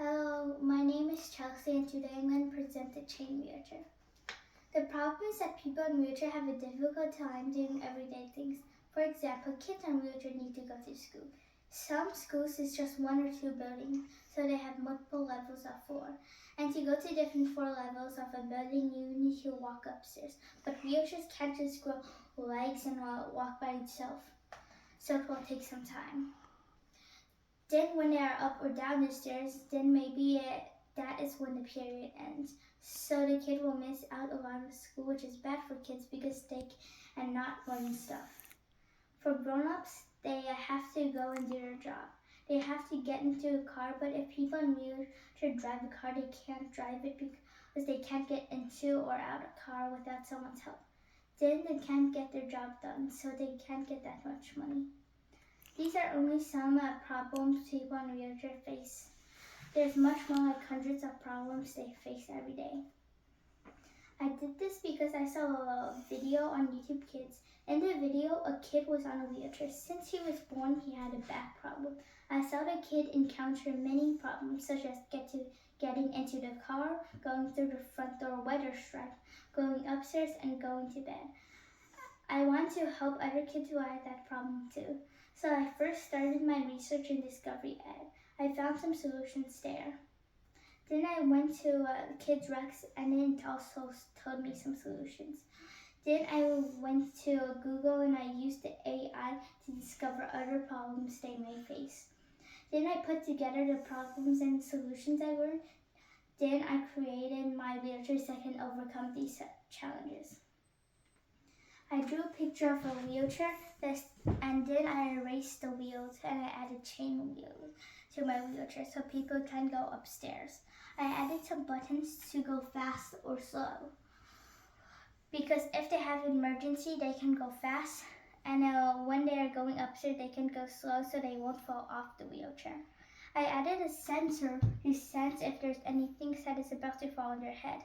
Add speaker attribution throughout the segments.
Speaker 1: Hello, my name is Chelsea and today I'm going to present the chain wheelchair. The problem is that people in wheelchair have a difficult time doing everyday things. For example, kids in wheelchair need to go to school. Some schools is just one or two buildings, so they have multiple levels of floor. And to go to different floor levels of a building, you need to walk upstairs. But wheelchairs can't just grow legs and walk by itself, so it will take some time. Then when they are up or down the stairs, then that is when the period ends. So the kid will miss out a lot of school, which is bad for kids because they cannot learn stuff. For grown-ups, they have to go and do their job. They have to get into a car, but if people in wheelchair drive a car, they can't drive it because they can't get into or out of a car without someone's help. Then they can't get their job done, so they can't get that much money. These are only some problems people in wheelchair face. There's much more, like hundreds of problems they face every day. I did this because I saw a video on YouTube Kids. In the video, a kid was on a wheelchair. Since he was born, he had a back problem. I saw the kid encounter many problems, such as getting into the car, going through the front door weather stripe, going upstairs, and going to bed. I want to help other kids who have that problem too. So I first started my research in Discovery Ed. I found some solutions there. Then I went to Kids Rex and it also told me some solutions. Then I went to Google and I used the AI to discover other problems they may face. Then I put together the problems and solutions I learned. Then I created my wheelchair so I can overcome these challenges. I drew a picture of a wheelchair and then I erased the wheels and I added chain wheels to my wheelchair so people can go upstairs. I added some buttons to go fast or slow because if they have an emergency they can go fast, and when they are going upstairs they can go slow so they won't fall off the wheelchair. I added a sensor to sense if there's anything that is about to fall on their head,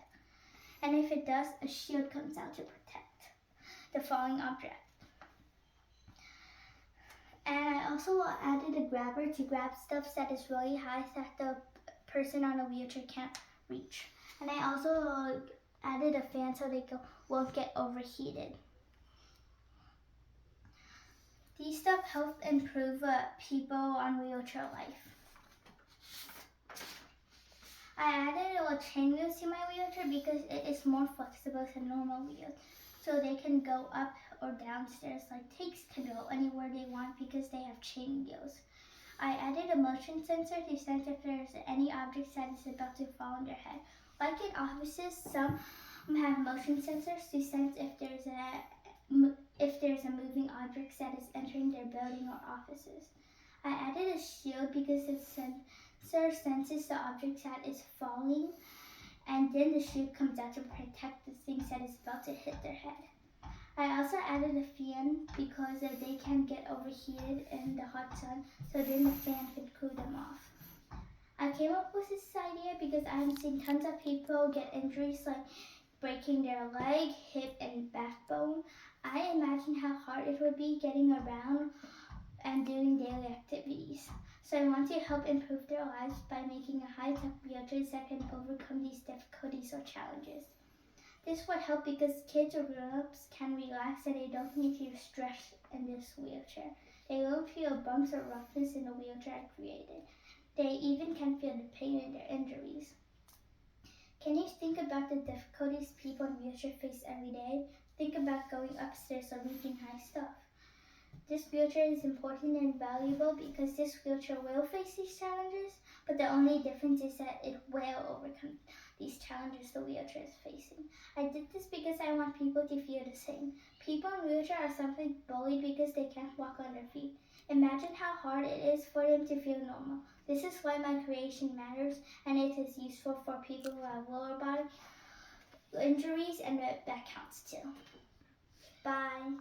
Speaker 1: and if it does, a shield comes out to protect the falling object. And I also added a grabber to grab stuff that is really high that the person on a wheelchair can't reach. And I also added a fan so they won't get overheated. These stuff help improve people on wheelchair life. I added a little chain wheels to my wheelchair because it is more flexible than normal wheels. So they can go up or downstairs like pigs can go anywhere they want because they have chain wheels. I added a motion sensor to sense if there's any object that is about to fall on their head. Like in offices, some have motion sensors to sense if there's a moving object that is entering their building or offices. I added a shield because the sensor senses the object that is falling, and then the shield comes out to protect the things that is about to hit their head. I also added a fan because they can get overheated in the hot sun, so then the fan can cool them off. I came up with this idea because I have seen tons of people get injuries like breaking their leg, hip, and backbone. I imagine how hard it would be getting around and doing daily activities. So I want to help improve their lives by making a high-tech wheelchair that can overcome these difficulties or challenges. This would help because kids or grown-ups can relax and they don't need to stress in this wheelchair. They won't feel bumps or roughness in the wheelchair I created. They even can feel the pain in their injuries. Can you think about the difficulties people in wheelchair face every day? Think about going upstairs or reaching high stuff. This wheelchair is important and valuable because this wheelchair will face these challenges, but the only difference is that it will overcome these challenges the wheelchair is facing. I did this because I want people to feel the same. People in wheelchair are sometimes bullied because they can't walk on their feet. Imagine how hard it is for them to feel normal. This is why my creation matters, and it is useful for people who have lower body injuries, and that counts too. Bye.